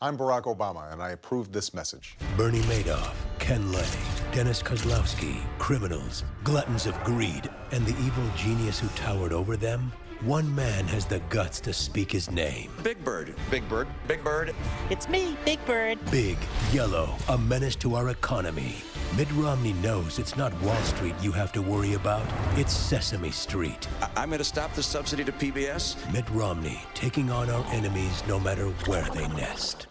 I'm Barack Obama, and I approve this message. Bernie Madoff, Ken Lay, Dennis Kozlowski, criminals, gluttons of greed, and the evil genius who towered over them. One man has the guts to speak his name. Big Bird. Big Bird. Big Bird. It's me, Big Bird. Big, yellow, a menace to our economy. Mitt Romney knows it's not Wall Street you have to worry about, it's Sesame Street. I'm going to stop the subsidy to PBS. Mitt Romney, taking on our enemies no matter where they nest.